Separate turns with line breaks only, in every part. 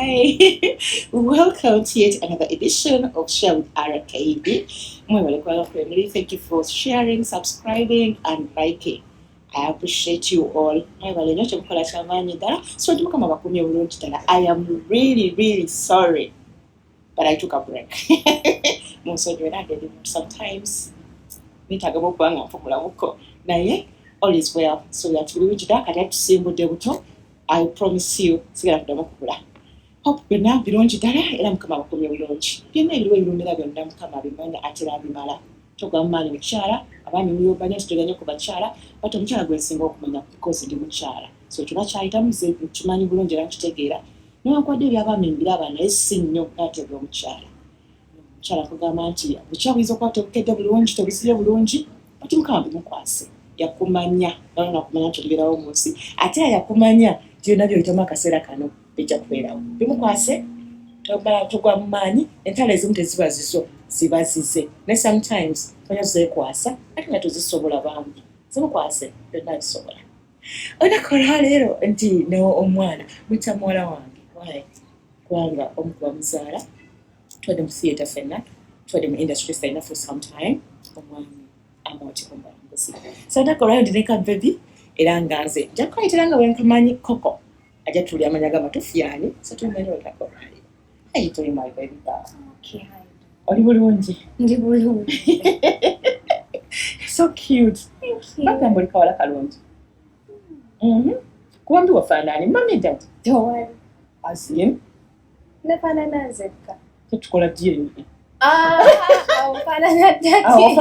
Hi, welcome to yet another edition of Share with RKB. Thank you for sharing, subscribing, and liking. I appreciate you all. So I am really sorry, but I took a break. Sometimes all is well. So that we reach that. I like to see you. I promise you, hope byonna birungi ddala era mukama bakomye bulungi byonna ebiriwo ebirondera byonna mukama abimanya ate abimala togamumaani mukyala abaami muyobanya kiteganya ku bakyala bati omukyala gwensinga okumanya because ndi mukyala so kiba kyayitamu ze kimanyi bulungi era nkitegeera newankwadde ebyabaami mbiraba naye si nnyo ngaatebwa omukyala kugamba nti bukyabuyinza okuba tebukedde bulungi tebusibye bulungi bati mukama bimukwase yakumanya nawe nakumanya nti olibeerawo mu nsi ate yakumanya byonna by'oyitamu akaseera kano bijja kubeerawo bimukwase tugwa mu maanyi entalo ezimu teziba zizo ziba zize ne sometimes tonya zeekwasa ate nga tozisobola bangi zimukwase byonna bisobola onakola leero nti omwana mwita muwala wange kubanga omukuba muzaala twadde mu theatre ffenna twadde mu industry ffenna for some time omwami Amooti Omubalanguzi so nakola ndi ne kabebi era nga nze nja kukayitira nga bwenkamanyi COCO ajja tulya amanya g'amatuufu yani so tumanyi olutakolali ayi tuli my baby girl.
Okay, hi.
Oli bulungi?
Ndi bulungi.
So cute.
Thank you.
Bagamba oli kawala kalungi. Kuba mbi wafaanani mami dad.
Don't worry.
Asin.
Nafaanana nzekka.
Tetukola DNA.
Ofaanana ddaki.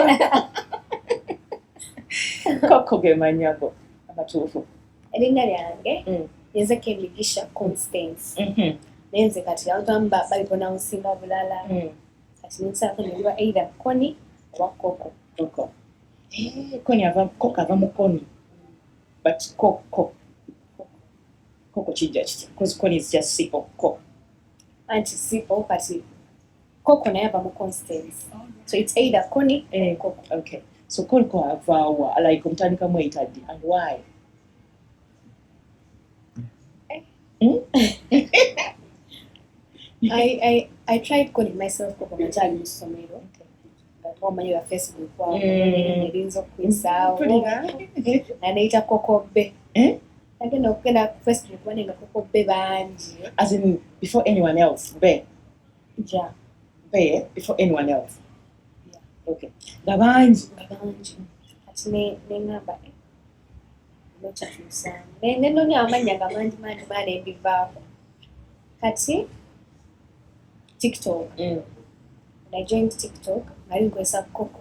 COCO ge manyago amatuufu.
Erinnya lyange nze Kemigisha Constance. Naye nze kati agamba balipronouncing bulala. Kati nensako neliba either Koni oba COCO.
COCO. Koni COCO ava mu Koni. But COCO kijja kitya? Because Koni is just C-O-C-O.
Anti C-O kati COCO naye ava mu Constance. So it's either Koni or COCO.
Okay. So COCO ava like omutandika mweyitadde and why?
I tried calling myself COCO nakyali mu ssomero. Omanyi wa Facebook wao erinza okwisaawo naneeyita COCO bbe. Nagenda okugenda ku Facebook banenga COCO bbe bangi.
As in before anyone else, be?
Yeah.
Be before anyone else?
Yeah.
Okay. Gabangi.
Kati neŋŋamba nokyatuusaani. Nenoonya amanya nga mangi maana embivaako. Kati TikTok. When I joined TikTok, nali nkozesa COCO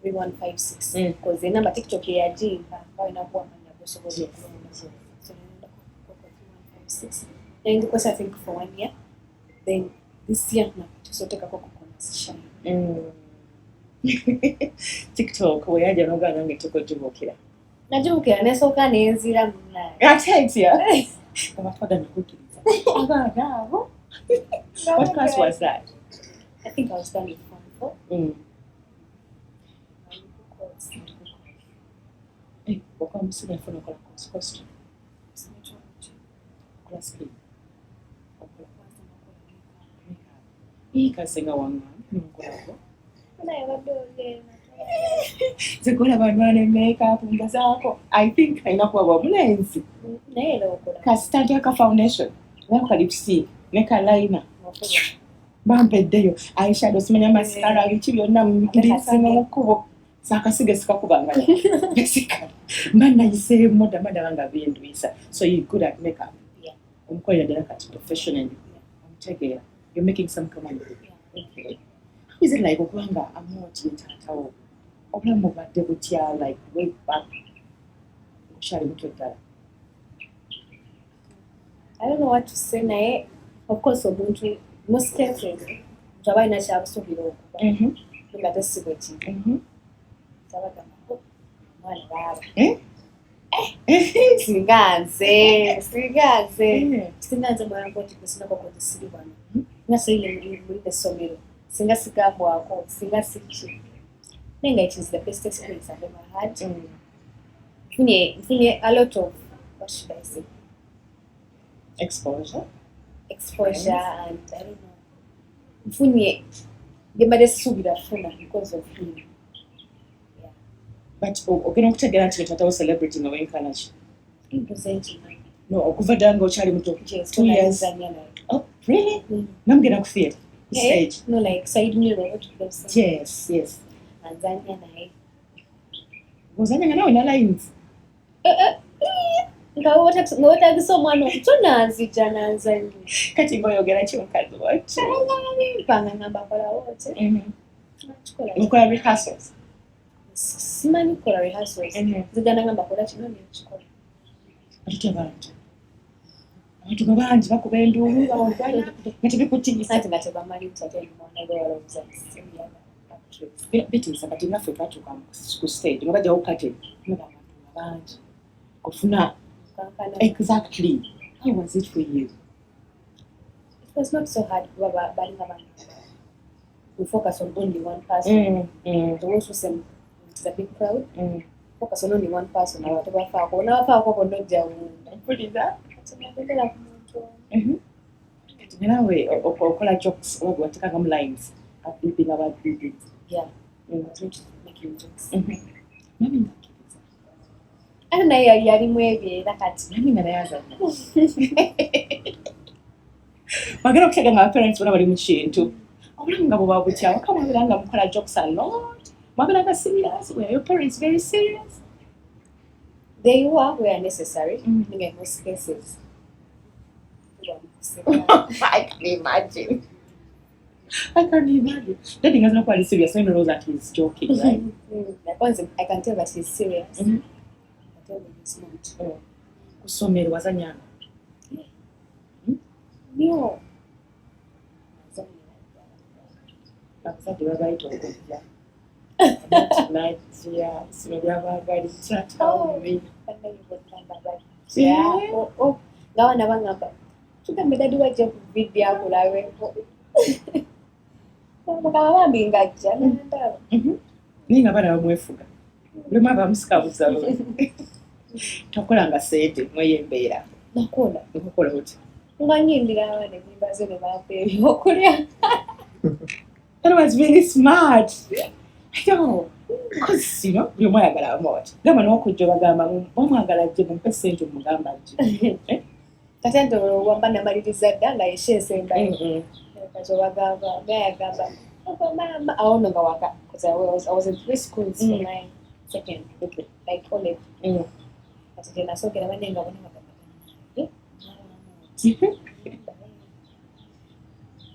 3156 because the number TikTok yeyagimpa balina kuwamanya gosobola okulonda. So nenda COCO 3156. Then ndikozesa I think for 1 year. Then this year nakutusooteka COCO Must Shine.
TikTok weyajja n'ogaa nange tukogibuukira.
Nagibuukira nesooka nenzira munaye.
Ate etya? Abatwagala nakukkiriza. Abaana abo. What class was that?
I think I was done with Form 4.
Wakwa musina yafuna okola costume. Okola skin. Kasenga wanga n'okolako.
Naye badde ogenda.
Zekola banwane makeup ngazaako. I think ayina kuba bwamulenzi.
Naye era okola.
Kasitandi aka foundation. Waka lipstick. Ne ka liner. Bampeddeyo eyeshadow simanya mascara biki byonna mbisinga mu kkubo saakasiga sikakubanga basically mba nayiseeyo modda nga bindwisa so you good at makeup omukolera ddala kati professionally omutegeera you're making some money. Okay. How is it like okubanga Amooti ye taatawo obulamu bubadde butya like way back okukyali muto ddala?
I don't know what to say naye of course omuntu most cases aba alina kyabusuubira okuba nga tesibwe kintu tabagamba omwana baaba singa nze mwangu nti kusinako siri wano nga siri muri essomero singa sigambwako singa siki naye nga it is the best experience I've ever had. Nfunye a lot of what should I say
exposure.
exposure and I don't know. Mfunye bemade subira funa because of him. Yeah.
But okay, no kutegera nti taata was celebrity nga wenkana ki?
Representing.
No, okuva ddala ng'okyali muto.
Yes,
2 years. Oh, really? Namugenda ku theatre? Stage?
No, like side mirror.
Yes, yes.
Tanzania naye.
Ng'ozanya nga nawe na lines?
Ngawotagisa omwana omuto nanzija nanzanya.
Kati ng'oyogera ki mukazi wattu?
Mpanga ngamba kola wote.
Mukola rehearsals?
Simanyi kukola rehearsals. Nzigana ngamba kola kino nekikola.
Atutya bantu. Abantu nga bangi bakuba enduulu bawagala nga tebikutiisa.
Ate nga tebamanyi kutatenda omwana gwe walowooza
bitiisa kati naffe twatuuka ku stage nga bajjawo kate nga abantu bangi okufuna exactly how was it for you?
It was not so hard kuba balinga abantu. We focus on only one person. The ones who send to the big crowd. Focus on only one person. Abantu bafaako n'abafaako bonna ojja wunda. Mpulira tunagendera ku muntu.
Kati naawe okola jokes oba wateekamu lines abipping about it.
Yeah. I was not making jokes.
Nami nakkiriza.
Ate naye yalimu ebyo era kati.
Nami nga naye azannya. Bagenda okuteega nga abaparents bonna bali mu kintu. Obulamu nga bw'oba butya waka mwabera nga mukola jokes a lot. Mwabera nga serious. Were your parents very serious?
They were necessary. In most cases.
I can imagine. Daddy is not quite serious. I know that he's joking, right?
Like once I can tell that he's serious. I can tell that he's not.
Kusomero wazanya.
No.
Abazadde babayita okujja. Najja sinabyabaagalitya tawe.
Ngawana bangamba tugambe dadi wajja ku video akulabeko. Mugamba bambi ngajja nandaba.
Naye nga abaana bamwefuga. Buli mwaba bamusikabuza. Tokolanga ssente mweyembeera.
Nakola.
Okukola otya?
Nga nyimbira abaana ennyimba zo ne bampa ebyokulya.
That was very smart. I know. Because, you know, you're my God. Gama n'okujja bagamba omwagala ajje mumpe ssente omugamba ajje.
Kati nti wamba namaliriza dda nga yesheesembayo. Kati bagamba gayagamba mama awo no nga waka because I was in 3 schools for my second like only. Kati je nasookera bane nga bonna bagamba.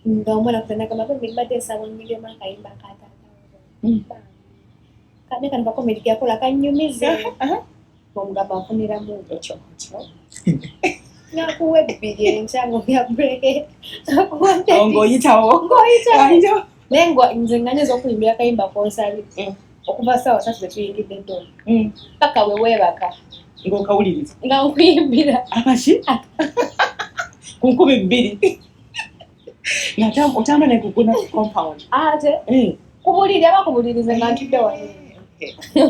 Nga omwana kutana kama kwa mbadde nsaba nnyige makayimba ka Taata. Kane kano kakomedi kyakola kannyumize. Omugamba nfuniramu ekyo. Nakuwa ebbiri enkya ng'oya break.
Ng'oyitawo.
Naye nze nga nyinza okuyimbira akayimba konsabye. Okuva ssaawa 3 tetuyingidde eddola. Paka we weebaka.
Ng'okawuliriza.
Nga nkuyimbira.
Amaki? Ku 2,000. Otamba ne kuguna ku compound.
Ate? Kubulirira bakubulirize nga ntudde wano.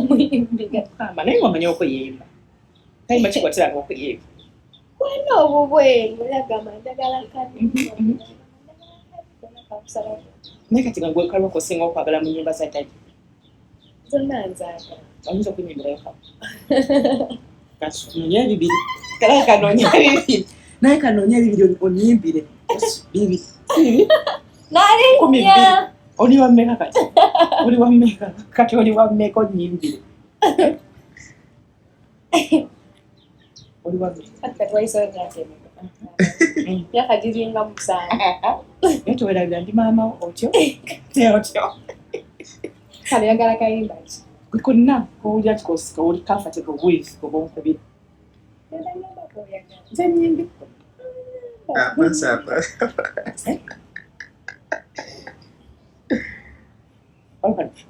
Muyimbira.
Naye ng'omanyi okuyimba. Kayimba kikwatiranga okuyimba.
Bwena obubwe mulagama njagala kati.
Naye kati nga gwe kalwa osinga okwagala mu nnyimba za dadi.
Zonna nzaagala.
Oyinza okunyimbirayo kamu. Kanoonya ebibiri. Kale kanoonya ebibiri. Naye kanoonya ebibiri onyimbire. Bibiri.
Nalinnya.
Oli wa mmeka kati? Oli wa mmeka? Kati oli wa mmeka onyimbire? Oli wa mmeka?
Kati wayiseewo emyaka emeka. Myaka giringa 7.
Naye towerabira ndi maama otyo? Otyo.
Kale yagala kayimba ki?
Gwe konna kowulira kikosika oli comfortable with oba onkubira. Nze nnyimbi.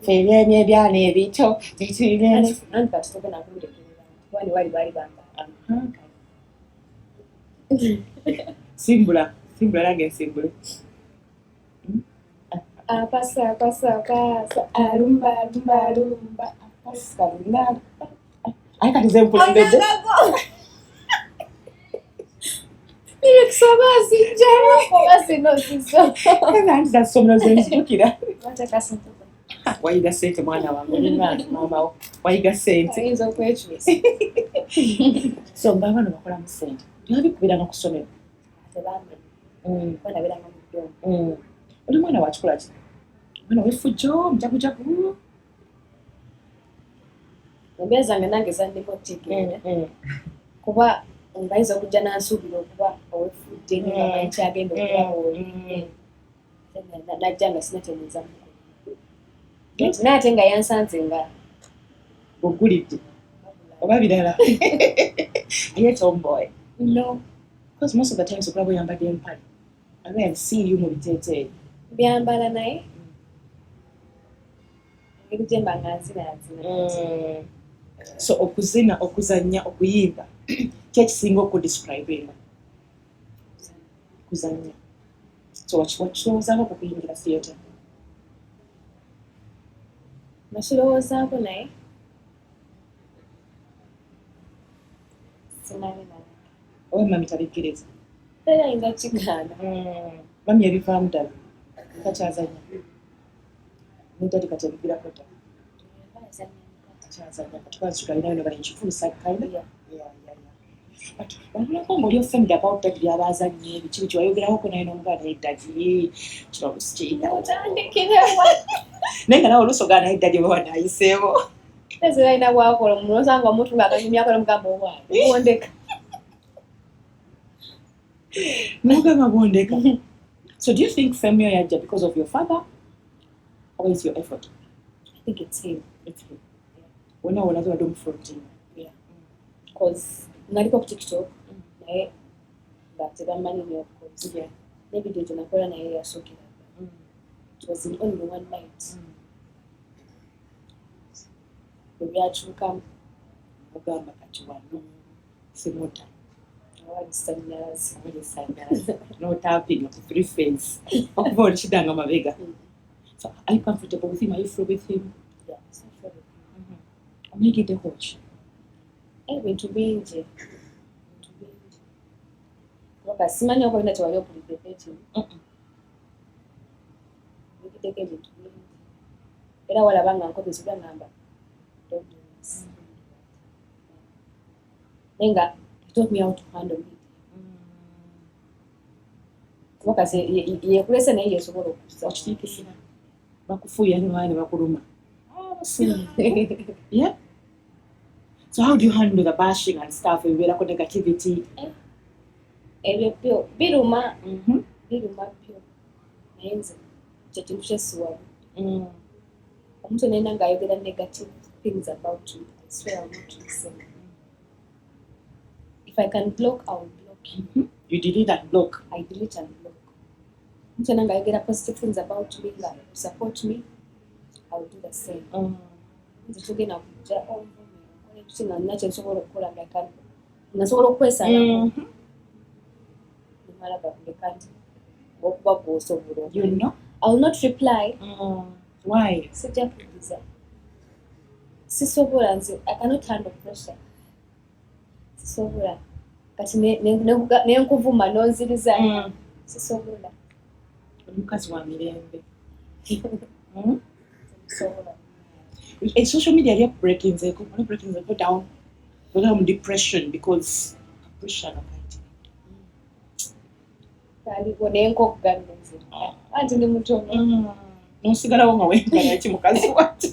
Febyemye ebyana ebito tetulina
anti kati togenda kumutegeera wani wali baali bamba.
Simbula nange nsimbule.
Apasa alumba
apasa lunga. Ayi kati nze mpulembedde.
lyrics obasi njalo basi no siso
kandi zasomero zenzijukira
wataka sente
wayiga sente mwana wange olinaani mama wayiga sente
ayinza okwekyusa
so ngaabano bakolamu sente byabikubiranga ku ssomero
tebamenye balabiranga mu ddomo
oli mwana wakikola ki mwana wefujjo mujagujagu
embeera zange nange zandimu otegeera kuba bayinza okujja n'ansuubira okuba owefudde ngamanyi kyagenda okulaba oli najja nga sinatereeza mukono naye ate nga yansanze nga
ogulidde oba birala ye tomboy
no
because most of the times okulaba oyambadde empale I see you mu biteeteeyi
byambala naye engeri gye mba nga nzinaazina
so okuzina okuzannya okuyimba kyekisinga okudescribinga kuzannya so wakirowoozaako ku kuyingira theatre
nakirowoozaako naye sinali naye
oba mami tabikkiriza
era ayinza kigaana
mami ebivaamu ddala takyazanya nedadi kati ebigirako ddala takyazanya katukazikalinayo nobali nkifulusa kalina balulako ngaoli offended about that byabazanye biki kiwayogerakoko naye n'omugana naye eddadi kino lusikiina
otandikirewa
naye nga nawe olusogaa naye eddadi oba wanayiseewo
eziralina bwakola omuntu osanga omuntu ngaakanyumyako nomugamba owaani wondeka
nomugamba bwondeka so do you think family yajja because of your father or is your effort?
I think it's him.
It's him. Wona wona tubadde omufronting.
Yeah. Because naliko ku TikTok naye nga tebamanyi nnyo of course.
Yeah.
Maybe video nakola naye yasookera. It was in only one night. Ebyakyukamu
Mugamba kati wano simota
awagisanyalazi
no tapping of 3 phase okuba olikidanga amabega. So are you comfortable with him? Are you free with him?
Yeah, so for
omuyigideko ki
ebintu bingi kubanga simanyi oba olina tewali opulidde petini oyigideko ebintu bingi era walaba nga nkozesebwa ngamba don't do this. Naye nga he taught me how to handle it. Kubanga yekulese naye yesobola okusa
okitiikisira bakufuuya ne bakuluma. Yeah. So how do you handle the bashing and stuff? Ebibeerako negativity.
Ebyo byo biruma byo naye nze kyekintu kyesiwamu omuntu naina ngaayogera negative things about you. I swear I will not listen. If I can block, I will block you.
You delete and block.
I delete and block. Omuntu naina ngaayogera positive things about me, nga support me, I will do the same. Nze tugenda kujja nga nina kyensobola okukola nasobola okwesalako nemala bakuleka nti okuba gwosobola.
You know?
I will not reply.
Why?
Sijja kudiza. Sisobola nze. I cannot handle pressure. Sisobola. Kati nenkuvuma nonziriza. Sisobola.
Omukazi wa mirembe.
Sisobola.
Social media are breaking the down. We're depression because pressure.
Kaliwo nenkogganne nze. Anti ndi mutono.
Nosigalawo nga wenkana ki mukazi wattu.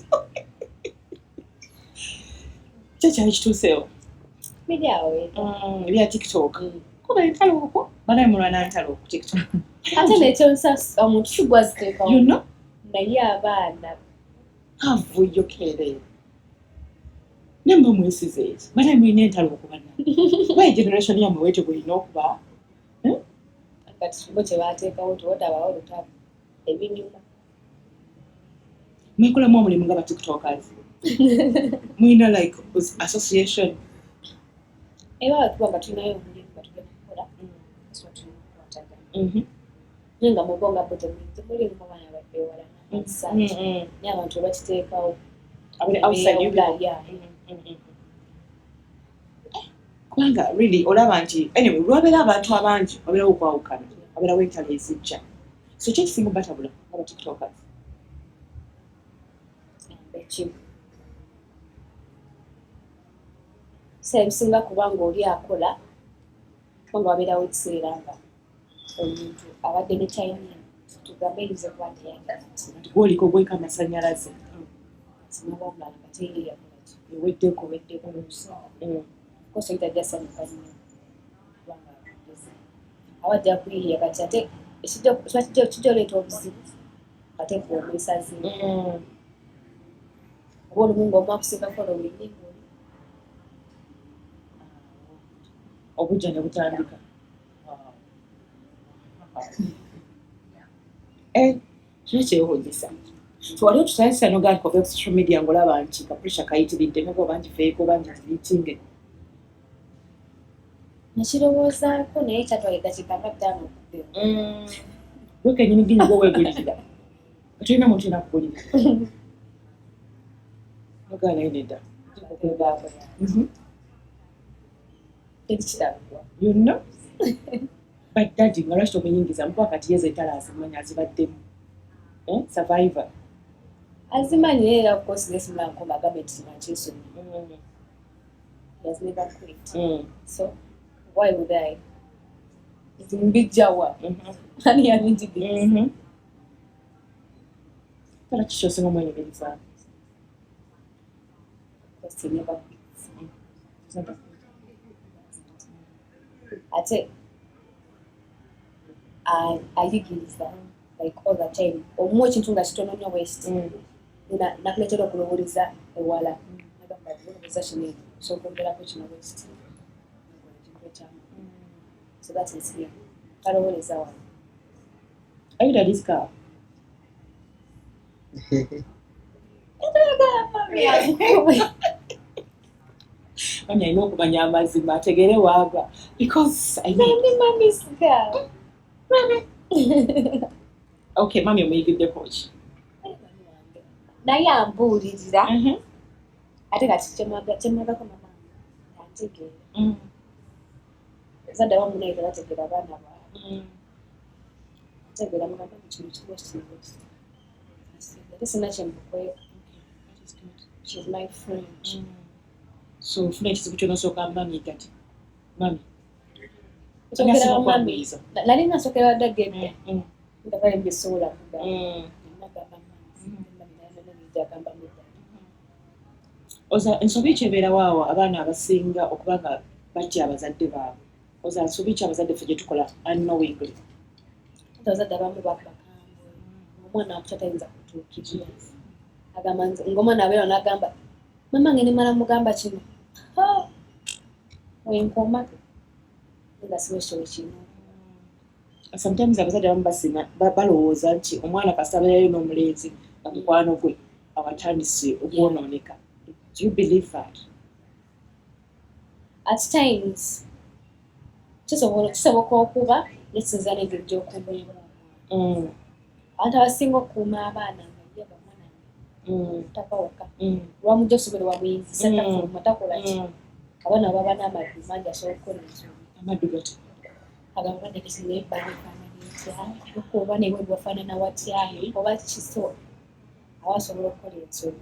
Kyali kituuseewo.
Bidyawo
ebya TikTok. Kuba entalo okwo banaye mulwana ntalo ku TikTok.
Ate nekyonsa omuntu kigwaziteekawo.
You know?
Naye abaana.
Kavuyo keereere. Nemba mwesize eki. Banaye mulina entalo okubana. Why generation yammwe wetyo bulina okuba? Kati
bo kyebateekawo tewotabawo olutabu ebinyuma.
Mwekolamu omulimu nga ba TikTokers. Mulina like association.
Era tuba nga tulinayo omulimu nga tugenda kukola. Naye nga mubonga bo temulimu abaana badde ewala n'amasaati. Naye abantu we bakiteekawo.
Outside you. kubanga really olaba nti anyway lwabeera abantu abangi wabeerawo okwawukana wabeerawo entalo ezijja so kyo ekisinga batabula aba tiktokers
ekimu ebisinga kubanga oli akola kubanga wabeerawo ekiseera nga omuntu abadde ne time tugambe eyize kuba nti
nti gwoliko gweka amasannyalaze
sinabamulala nga teyeyakolaki
eweddeko
koso itajasanyuka nnyo kubanga awajja kuyiiya kati ate kijja oleeta obuzibu ate kuomwesazi oba olumu ng'omwakusinga following
obujja ne butandika kino kyewuunyisa wali otusanyisa nogaa nti kova social media ng'olaba nti kapuresha kayitiridde noga oba nti feeko oba nti tiriitinge
nakirowoozaako naye kyatwala eddakiika nga 5 okuddeyo
wekenyini ginyuga weegulirira katulina muntu ina kugulira nogaa naye nedda
tekirabibwa
you know but daddy nga lwaki tomunyingiza mukuba kati yezo etala azimanya azibaddemu survivor
azimanyi naye era ofcourse nesimulanko agambe nti nakyesomye he has never quit so why would I zimbijjawa ani yabinjigiriza
tala kishosinga omwenyigiriza
he never quits ate ayigiriza like all the time omuwa ekintu nga kitono nnyo west nakuleetera okulowoleza ewala nagamba olowoleza kino sokwongerako kino west so that is him talowoleza wala
ayidaliska mami alina okumanya amazima ategere waava because
mamisika
okay mami omuyigiddeko ki
naye ambuulirira ate kati kyemwagako mama antegeera zadde abamu naye tebategeera abaana baabwe ategeera mugamba mu kintu kibo ate sina kyemukweeko she's my friend
so ofuna ekizibu kyonosooka mami kati mami
nali nasookera wadde agedda ndabale mbisobola kugamba
oza ensobi kyebeerawo awo abaana abasinga okuba nga batya abazadde baabwe oza nsobi ki abazadde ffe gye tukola unknowingly
abazadde abamu bakambwe omwana wakuta tayinza kutuukirira agamba ng'omwana abeera n'agamba mama nge nemala mugamba kino wenkoma nga siwekyo kino
sometimes abazadde abamu basinga balowooza nti omwana kasita abeerayo n'omulenzi nga mukwano gwe awatandise okwonooneka. Do you believe that?
At times kisoboka okuba nekisinza n'engeri gy'okubeera abantu abasinga okukuuma abaana nga ye bamwana tapawaka lwamujja osobole wamuyinzisa tafuluma takola ki abaana baba n'amaddu mangi asobola okukola ensobi
amaddu gati
agamba nekisingaebbaafaananitya okuba nebwe bwafaanana watya oba kiso abasobola okukola ensobi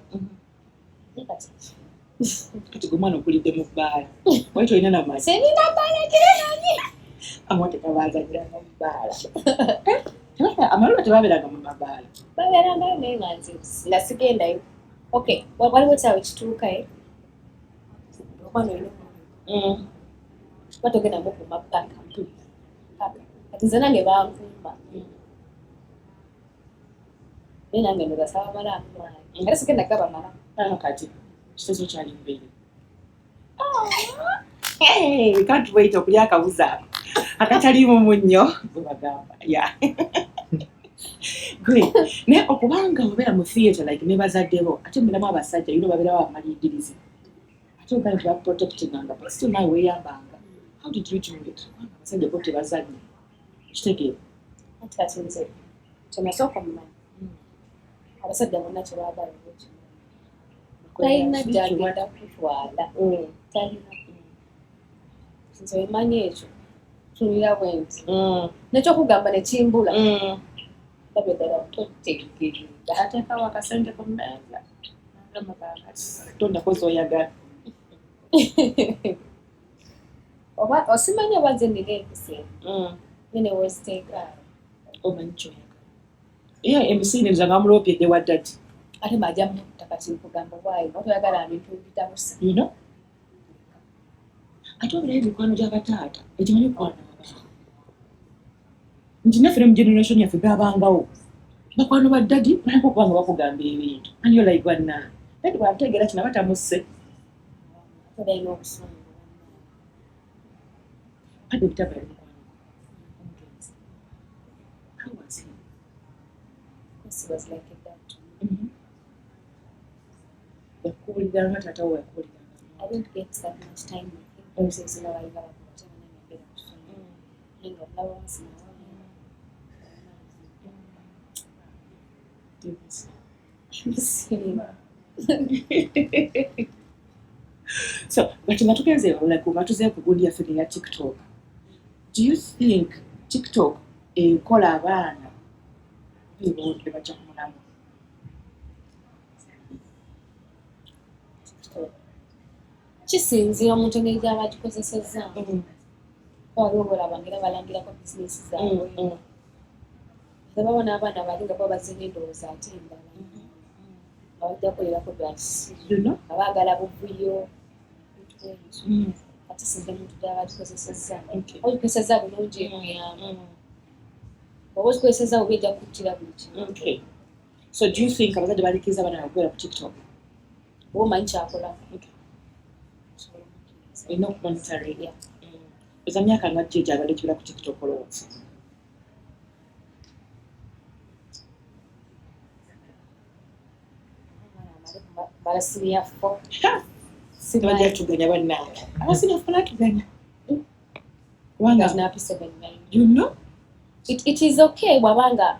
kati gwe mwana okulidde mu bbaala wali tolina namazzi
senina bbaala girenanyi
amawate kabaazanyiranga mu bbaala amalula tebabeeranga mu mabaala
babeerangayo naye nga sigendayo okay waliwo kyawe kituukae omwana olina kuba togenda mukuma paka kati nze nange bankuuma naye nange ndogasaba malamu ate sigenda gabamala
kati kitezo kyali mbeere we can't wait okulya akabuzi ako akataliimu munnyo bwebagamba great naye okubanga obeera mu theatre like ne bazaddebo ate mbeeramu abasajja yino babeerawo amalingirizi ate ogaa nti baprotectinganga but still nawe weeyambanga how did you do it kubanga abasajja bo tebazadde kitegeera
anti kati nze kyenasooka mumanyi abasajja bonna kyebaagala talina gyagenda kutwala talina nze emanyi ekyo tunira bwenti nekyokugamba nekimbula babe ddala totegeerera
ateekawo akasente ku mmeeza tondakozi oyagala
oba osimanya oba ze nina empisa nene weziteeka
omanyi kyoyagala emisindiriza nga muloopyedde waddati
ate majamu takakinkugamba bwayo otoyagala bintu bitabusa
ate obulayo emikwano gy'abataata ekimanyi okukwana nti naffe ne mu generation yaffe gabangawo bakwano baddadi balanga okuba nga bakugamba ebintu aniyo like bannange dadi bwategeera kino aba tamusse
tolina obusungu
ate bitabula mikwano omugenzi how was he?
He was like a dad to me.
Yakubuulira nga taata wo yakubuulira
I didn't get that much time with him. Always in our life, I was
so but nga tugenze nga tuzeeyo ku gundi yaffe ya TikTok, do you think TikTok ekola abaana bebonde bajja ku mulamu?
kisinzira omuntu engeri gy'aba agikozesezaamu waliwo bolaba ngera balangirako bizinesi zaabwe babona abaana bali nga bo bazina endowooza ate endala abajja kukolerako byakisiru abaagala buvuyo ate sinze omuntu gy'aba agikozesezaamu ogikozeseza bulungi ekuyamba oba ogikozeseza oba ejja kuttira buli kimu.
So do you think abazadde balikiriza abaana bakwera ku TikTok?
oba omanyi kyakolako
olina okumonitoringa eza myaka nga gye gyabadde kibira ku TikTok olowooza?
balasiniafo
tebajja tuganya bannange abasiniafo natuganya kubanga you know
it is okay bwabanga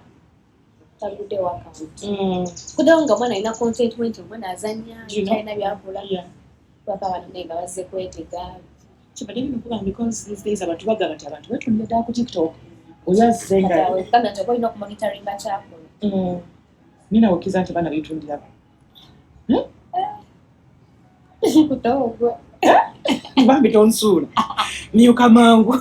taguddewo account kudawo nga omwana alina contentment omwana azanya talina byakola bakabana nga bazze kwetega
kibadde binokuba because these days abantu bagamba nti abantu betundira ddala ku TikTok oyazzenga
kugamba nti oba olina okumonitoringa kyakola
nina okkiza nti abaana betundirako
kutoogwa
bambi tonsuula myuka mangu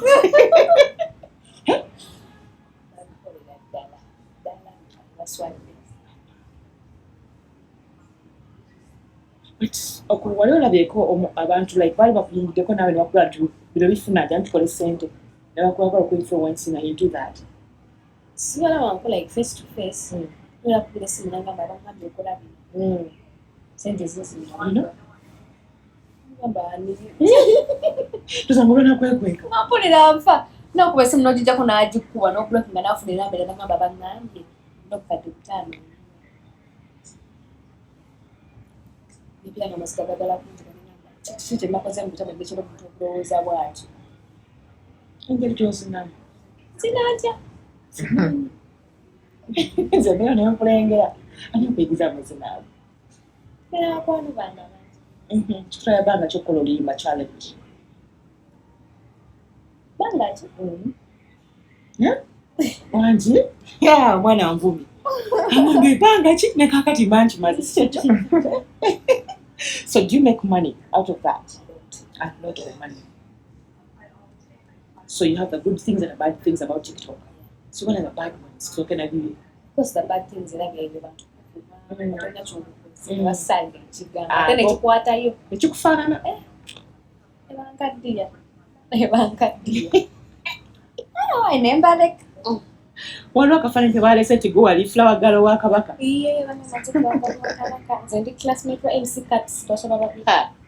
wali olabyeko abantu like baali bakuyingiddeko naawe nebakula nti bino bifuna ajja ntukole ssente nebakubakola ku influence na you do that
sibalaba nko like face to face ola kugira esimu nangamba abangambye okola bino sente zizino
tuzangulwa nakwekweka
ampulira nfa nakuba esimu nogijjako n'agikuba n'okulokinga naafuna enambera nangamba bangambye nokukadde kutaano ebiranga amasika gagala kungi kiki kyemakoze mu butabo ebisobola omuntu okulowooza bwati
engeri gyosinamu
sinatya
nze mbera naye nkulengera ani okuyigiza amazina ago
era bakwano bange abangi
kitulaya banga kyokukola oluyimba challenge
bangaki
wangi omwana nvumi amange banga ki nekakati mangi mazi sikyekyo. So do you make money out of that? A lot of money. So you have the good things and the bad things about TikTok. So what are the bad ones? So can I give you?
Of course the bad things are like abantu basange ekigamba ate nekikwatayo
nekikufaanana
ebankaddiya nembaleka
waliwo akafaananyi kebalese nti gwe wali fulawagalo wa kabaka
nze ndi classmate wa MC Cats twasobola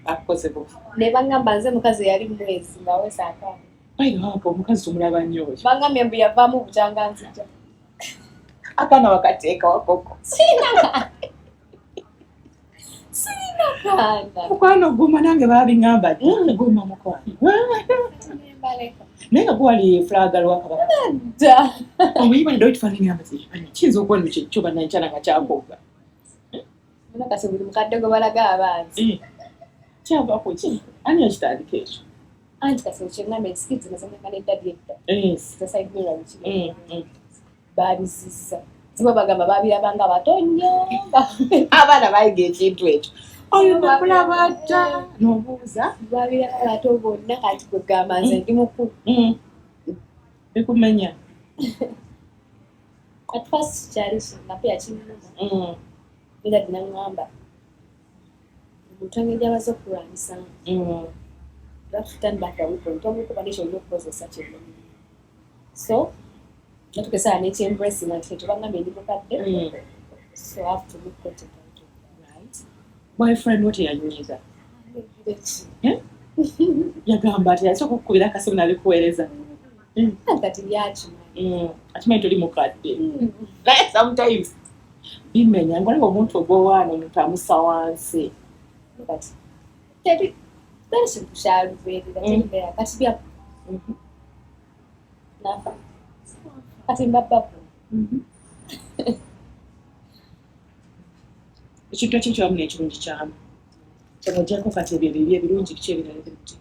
akoze
ne bangamba nze mukazi yali mwezi ngawesa akaana
bayiwako omukazi tumulaba nnyo oyo
bangambye mbu yavaamu bukyanga nzija
akaana wakateeka wakoko
sina
mukwano oguma nange babiŋŋamba guma mukwano naye nga gwali fulawagalo wa kabaka
dda
omanyi banadde okifaananyi amazibanyi kiyinza okuba kyekyo bannakyana nga kyakoga
munakasi buli mukadde gwe balaga abanzi
kyavako ki ani yakitandika ekyo
Anti kasi uchengambe skills nazomeka ne daddy ekta.
Yes.
The side mirror which. Bali sisa. Tiba bagamba babirabanga batonyo.
Abaana bayiga ekintu ekyo. Oyina kulaba ata n'obuuza.
Babiraba bato bonna kati kugamba nze ndi mukulu.
Bikumenya.
At first charish napia chinuma. Bila dinangamba. Mutange jabazo kuranisa. That stand back and we don't condition no process such a thing. So that because I need to embrace my to banga me ndikukadde. So I have to look at it right.
Boyfriend what yanyiza? Yeah? Yagamba ati yasoka kukubira akasimu nalikuweereza.
Kati byachi.
Ati tuli mukadde. Like sometimes bimenya ngoleko omuntu ogwowaano mutamusa wansi.
But tedi That's shall be the Cassia.
Ekintu ekyo ekirungi kyamu. Kyabajjako kati ebyo bibi ebirungi biki ebirala ebirungi.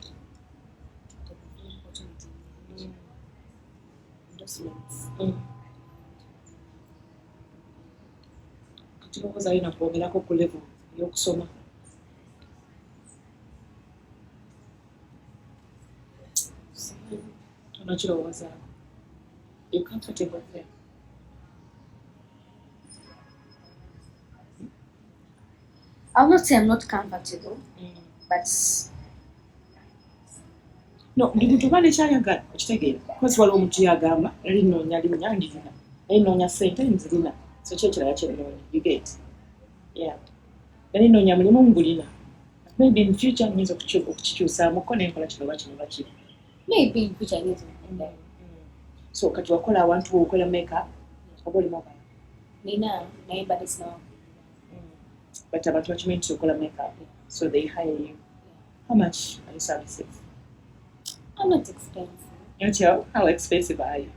Kati lowooza alina kwogerako ku level y'okusoma. You're comfortable there.
I'll not say I'm not comfortable, but
no, ndikutubane kyayagala okitegeera. Because waliwo omuntu yagamba linoonya linnya ndizina. Linoonya ssente nzirina. So kyo ekirala kyennoonya. You get? Yeah. Linoonya mulimu ngulina. Maybe in future nyinza okukikyusaamuko n'enkola kino oba kino oba kino.
Maybe in future I need to
So kati wakola abantu okola makeup oboli mobile.
Nina naimba this now.
But abantu bakimanyi nti okola makeup. So they hire you. How much are your services?
I'm not expensive.
You tell how expensive are you?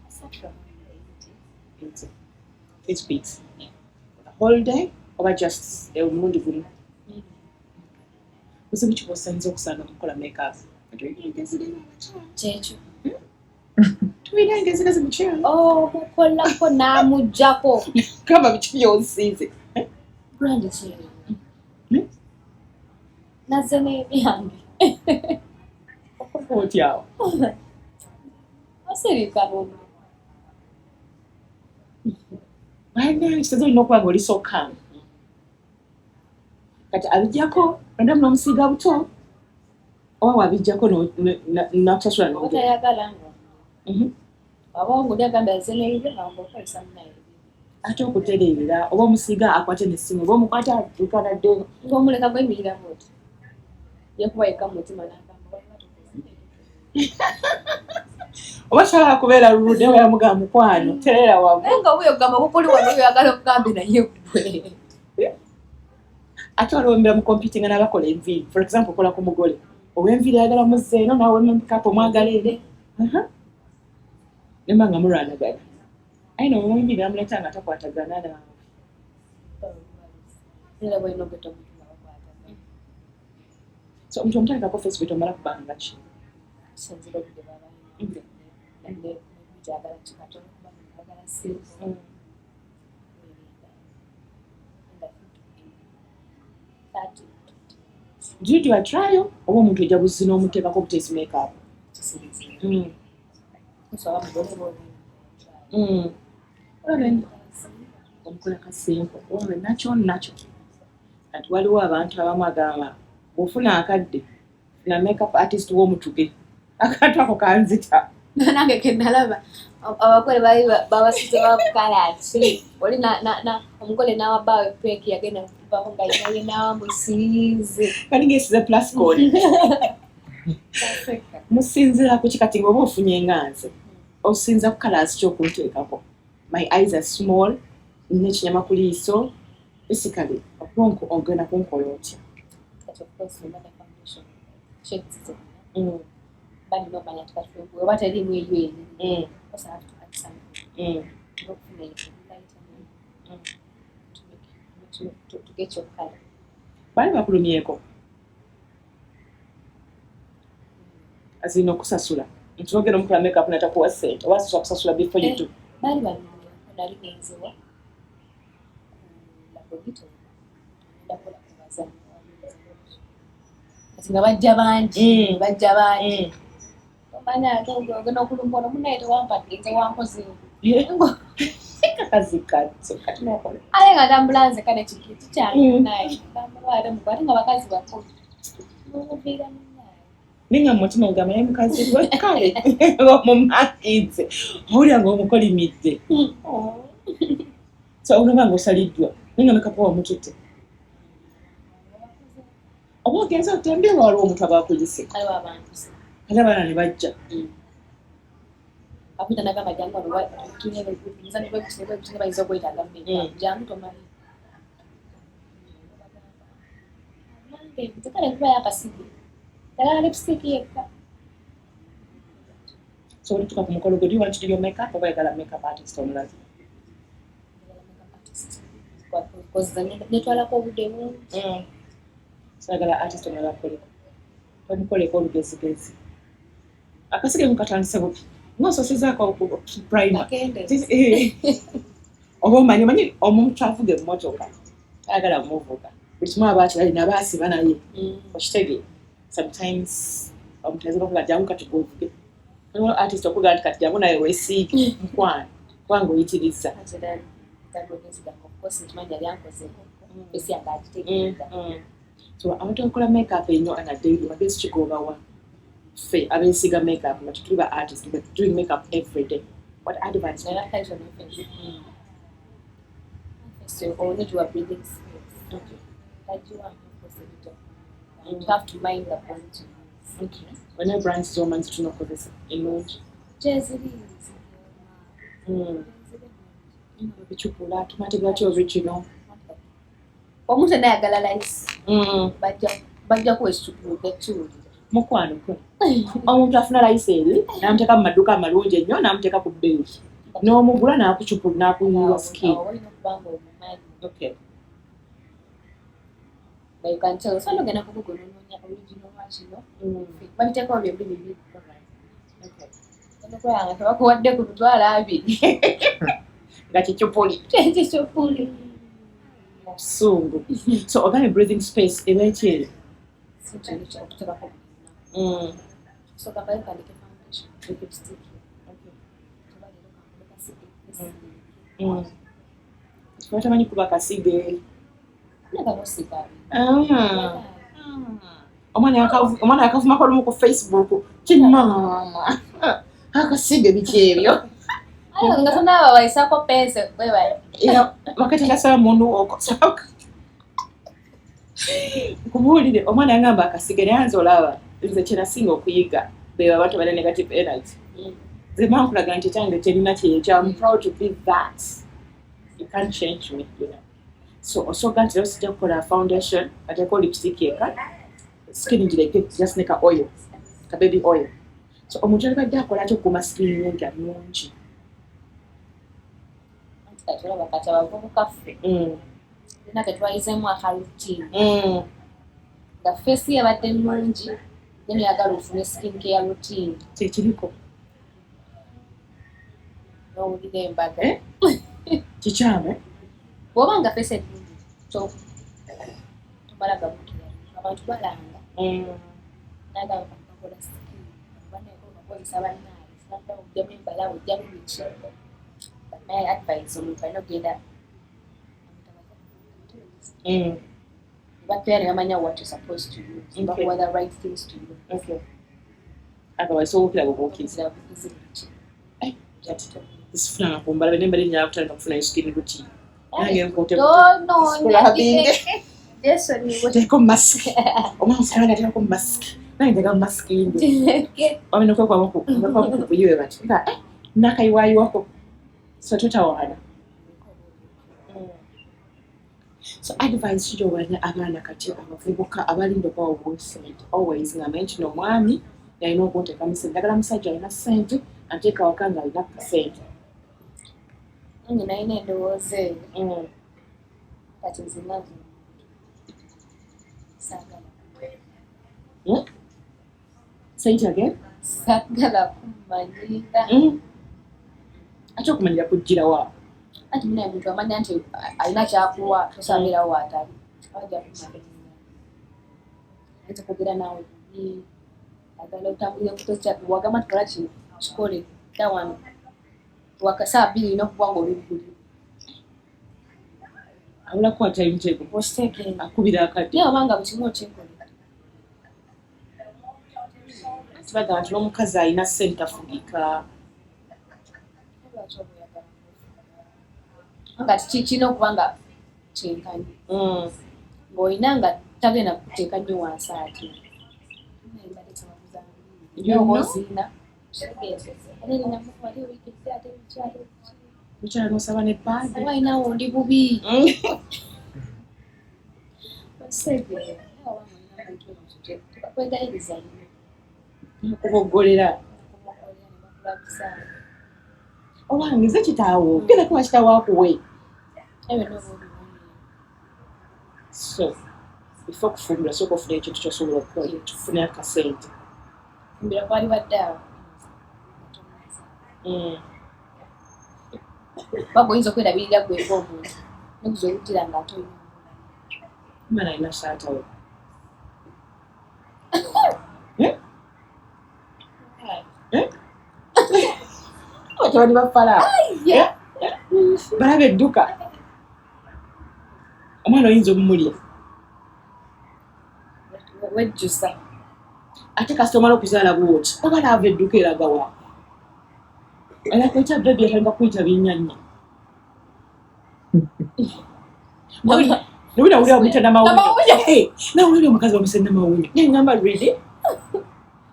Such a
80. 8 weeks. The whole day or just a mundi guli? Kuzi muki bwosanze okusanga mukola makeup?
Checho.
Tuina ngezigezi mukyala.
Oh, mukolako namujjako.
Kama biki byonsize.
Grand checho. Nazene yange.
Okoti awo.
Aserika bomu.
Bana kitazo olina okuba nga oli sokka. Kati abijjako ondamu n'omusiiga buto oba wabijjako n'akusasula n'ogenda.
Otayagala ngo. Abongo lyagamba zeleire n'okolesa munaye.
Ate okutereerera oba omusiiga akwate n'essimu oba omukwata tukanadde.
Ng'omuleka gwemirira bwoti. Yekuba yekka mu mutima n'agamba.
Oba kyala kubeera luludde oba yamugamba mukwano tereera wamu.
Nga bweyogamba kukuli wano oyagala okugambe naye gwe.
Ate waliwo mu competing n'abakola enviiri. For example okola ku mugole. Ow'enviiri ayagala muzze eno naawe makeup omwagala ere. Nemba nga mulwanagana. Ayi no omwenviiri amuleeta nga takwatagana naawe.
Era bw'olina okugeta omuntu abakwatagana.
So omuntu omutalekako Facebook omala kubanga ki?
Kisinzira obudde bw'abalina. Nande njagala kikatono kuba njagala skills.
Do you do a trial? Oba omuntu ojja buzzi n'omuteekako butesi makeup? Omukola kasimpo owe nakyo. Kati waliwo abantu abamu agamba bw'ofuna akadde na makeup artist w'omutuge. Akantu ako kanzita.
Nange ke nalaba abakole babasize bakukala ati oli na omugole n'awabaawe peki yagenda kubaho nga yinaye n'amusiize.
Kali ngesize plus code. Musinzira ku kikati ng'oba ofunye enganze. Osinza ku colours ky'okunteekako. My eyes are small. Nina ekinyama ku liiso. Basically, okwonko ogenda kunkola otya.
Kati okukozesa foundation. Shades. But no man at what I didn't really because I have to add something. To get your color.
Bali bakulumyeko. azina okusasula ntugera omukula makeup natakuwa sente wasasula kusasula before you do
bali nali genzewa laboratory ndakola kubazana ati nga bajja bangi omanya ate ogenda okulumba ono munaye tewampadde nze wampoze
kakazikatso kati nokola
ale nga tambulanze kane kikiti kyange naye bamulwale mukwate nga bakazi bakulu nomuviira munaye
ninga mutima gugamba naye mukazi gwe kale omumakinze owulira nga omukolimidde so olaba nga osaliddwa ninga mekapo wamututte oba ogenza otembera waliwo omuntu abakuyise
aliwo abantu
ate abaana ne bajja
akuita nagamba jangu bayinza okwetaaga mmeka jangu tomanyi tekale kuba yakasibe yagala lipstick yekka
so olituka ku mukolo gwe do you want to do your makeup oba yagala makeup artist omulazi
netwalako obudde bungi
sagala artist omulala akoleko omukoleko olugezigezi akasige mukatandise buti ng'ososezaako primer oba omanyi omuntu avuga emmotoka ayagala muvuga buli kimu aba akyalina baasiba naye okitegeera sometimes omuntu ayinza okuga jangu kati govuge artist okuga nti kati jangu naye weesiige mukwano kubanga oyitiriza so abantu abakola makeup ennyo anadaily bagezi kigobawa ffe abeesiga makeup nga tuli ba artist but doing makeup every day what advice
So only to a breathing space.
Okay.
Like you want to you have to mind the point.
Okay. When I brands so much to know for this emoji.
Jezili.
Bichukula tumatega kyo original.
Omuntu nayagala lice. Bajja kwesukuluka ekituli.
Mukwano kwe. Omuntu afuna lice eri n'amuteeka mu maduuka amalungi ennyo n'amuteeka ku bbeeyi. N'omugula n'akucupula n'akuyiwa skin. Okay.
But you can tell. So I'm going to go original watching. But take all your baby.
Okay.
I'm going to go there to Arabi.
That it's your poly.
It's your poly.
So, organic breathing space eventually.
So the guy can make a foundation. Make it sticky.
Okay. Watamanyi kuba kasige. Omwana yakavumako olumu ku Facebook kimama akasige biki ebyo
nga tunaaba bayisako pense
wakati nasaba mundu okosa kubuulire omwana yangamba akasige naye nze olaba nze kyenasinga okuyiga beba abantu bana negative energy nze bankulaga nti kyange kyerina kyekyo I'm proud to be that. You can't change me, you know. So also got to just kukola foundation, but I call lipstick yeka. Skin njireke just make a oil, a baby oil. So omuntu alibadde akola kyo kuma skin yengi amungi.
Atatola bakata bavubu kaffe. Nina ketwayizemu akaroutine. The face yabadde nnungi, then yagala ofune skin care routine.
Kyekiriko.
N'owulira embaga.
Kikyame.
Bw'obanga face ennungi, so tomala gabukira. Abantu balanga. Nagamba bakola skin. Bakozesa bannaabwe. Sinadda ojjamu embalawo, ojjamu biki. But my advice omuntu alina okugenda but they bamanya what you're supposed to use. But what are the right things to use.
Okay. Otherwise, so okira bw'okiza. Isifuna nakumbala benemba linya kutandika kufuna skin guti. Nange nkote.
Yes, ni wote.
Teko mask. Omwana sikala teko mask. Nange ndeka mask indi. Wamene kwa moko. Ngakwa kuyiwe bati. Nakaiwayi wako. So tutawana. So advice yo wanya abana kati abavubuka abalinda kwa obusente always nga mention omwami yalina okunteka musente ndagala musajja alina ssente anteeka wakanga alina ssente
nange nalina endowooza eyo kati nzinazo saagala
say it again
Sagala kumanyira.
Ate okumanyira kujjira wa?
Ati muna muntu amanya nti alina kyakuwa tosambirawo atali. Ajja kumanyira. Ate kugera nawe ni agala utambulira kutocha wagamba tukala kino kikole tawano. Wakasa 2 n'okuba ng'oluguli.
Awula kwata emiteeko.
Osteke.
Akubira akadde.
Naye obanga bukimu okyekola.
Kibaga nti n'omukazi alina ssente afugika.
Nga kikina okuba nga kyenkanye. Ng'olina nga tagenda kuteeka nnyo wansi ate.
Mukyala n'osaba n'ebbaadi.
Walina wundi bubi. Kwegayiriza nnyo.
Kuboggolera. Owange nze kitaawo. Genda kuba kitaawo akuwe. So, before kufumbira sooka ofuna ekintu ky'osobola okukola. Tufune akasente.
Fumbira kwali badde awo. Baba oyinza okwerabirira gwe ng'omuntu. Nokuza olugira nga ate olina.
Mana alina saata we. Abatabani ba Falaawo. Balaba edduka. Omwana oyinza omumulya.
Wejjusa.
Ate kasita omala okuzaala bw'oti. Oba naava edduka eraga wa. Ala kweta bebi atandika kuyita binnyanya. Nobina wulira omuyita namawunya. Nawulira omukazi bamuse namawunya. Naye ngamba really?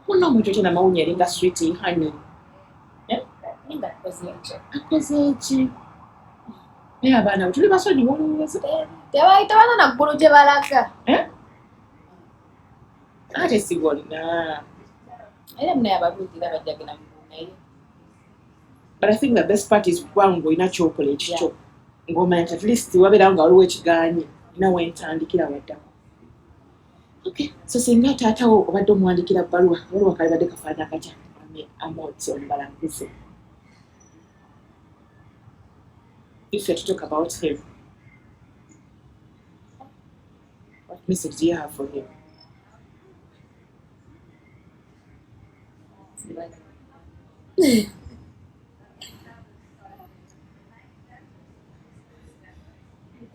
Muna omuntu otya namawunya eringa sweet honey. Akoze eki? Naye abaana tuli basonyi woluweze.
Tebaana na ggulu gye balaga.
Ate sigolina.
Era munaye ababuulira bajjagena mu naye.
But I think the best part is kwangu olina kyokola ekikyo. Ng'omanya nti at least wabeerawo nga waliwo ekigaanyi. Olina wentandikira waddako. Okay, so singa taatawo obadde omuwandikira bbaluwa, waliwo kalibadde kafaanana katya? Amooti Omubalanguzi. If you talk about him, what message do you have for him?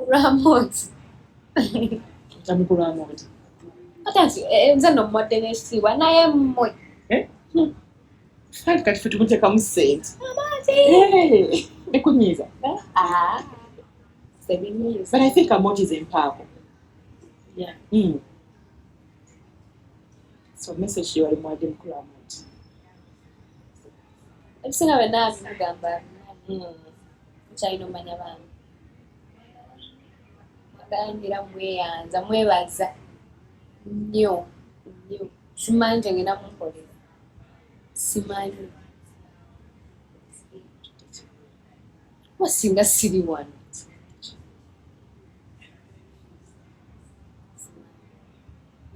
Ramos.
Mukulu Amooti.
Ate nze nno mwadde n'ekitiibwa naye mmwe.
Kati ffe tumuteekamu ssente.
Amaati.
Nekunyiiza.
Sebinyiiza.
But I think Amooti is empaavu.
Yeah.
So message yo alimwadde mukulu Amooti.
Ebiseera byonna bimugamba mukyalina omanya baana. Aganjira mweyanza mwebaza nnyo nnyo. Simanyi nti ngenda mukolera. Simanyi. Wasinga siri wano.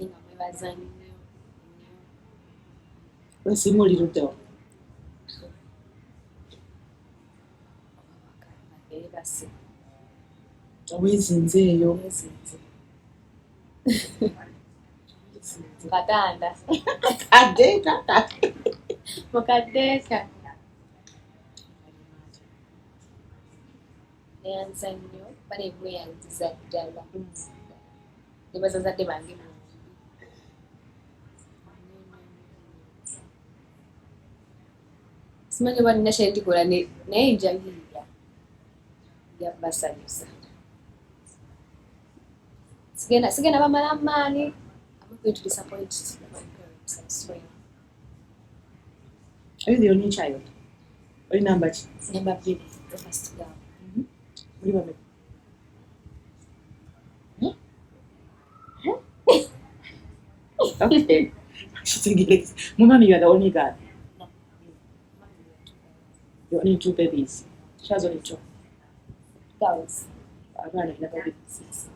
Nga mwebaza nnyo.
Wesimu oliruddawo.
Ebase.
Weezinzeeyo.
Katanda.
Kaddeeka.
Mukaddeeka. Neyanza nnyo bale bweyanziza ddala. Ne bazazadde bange mu simanyi oba nina kye ndikola naye njayiira yabasanyusa. Sigenda bamala maani. I'm not going to disappoint my parents, I swear.
Are you the only child? Olina mbaki?
Number 2, the first girl.
Muli bameka? Okay. Kitegerekese. Mumami, you are the only girl.
No.
You're only 2 babies. She has only 2.
Girls.
Abaana alina baby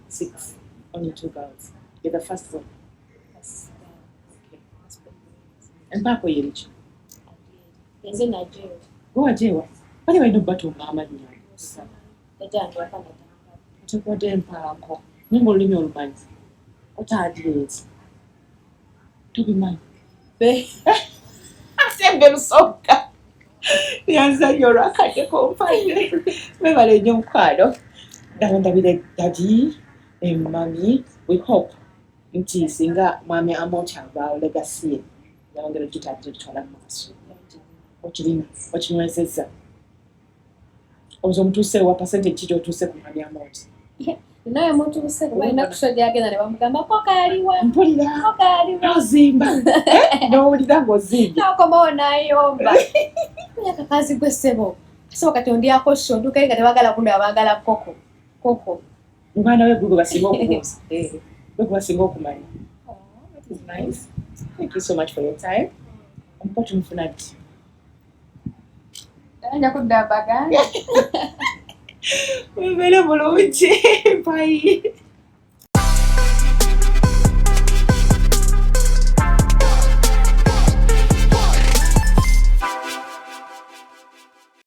6. Only 2 girls. You're the first one.
First girl.
Okay. Empaako yeriki?
Nze najeewa.
Gwajeewa bali balina okubatunga amannya
Yajandwa kana tanga.
tukodde empango naye ng'olulimi olumanyi otadireeti tubimanyi sembe lusooka yanzanyo olwakadde kompadde webala ennyo omukwano ndabire dadi mami we hope nti singa mwami Amooti avaawo legasi ye yayongera ogitandire tutwala mu maaso okinywezezza obuze omutuuseewo pasente ki gy'otuuse ku mwami Amooti
naye mutuuse balina kusojja agenda ne bamugamba koko aliwa
mpulira
koko aliwa
ozimba n'owulira ng'ozimbye
n'okomawo n'ayomba kakazi gwe ssebo ssebo kati ondyako shonduka nga tebagala kunda baagala koko
omwana we gwe basinga okubuuza gwe basinga okumanya. That is nice. Thank you so much for your time. Omuko tumufuna ddi
nja kudda baganda
mubeere bulungi. Bye.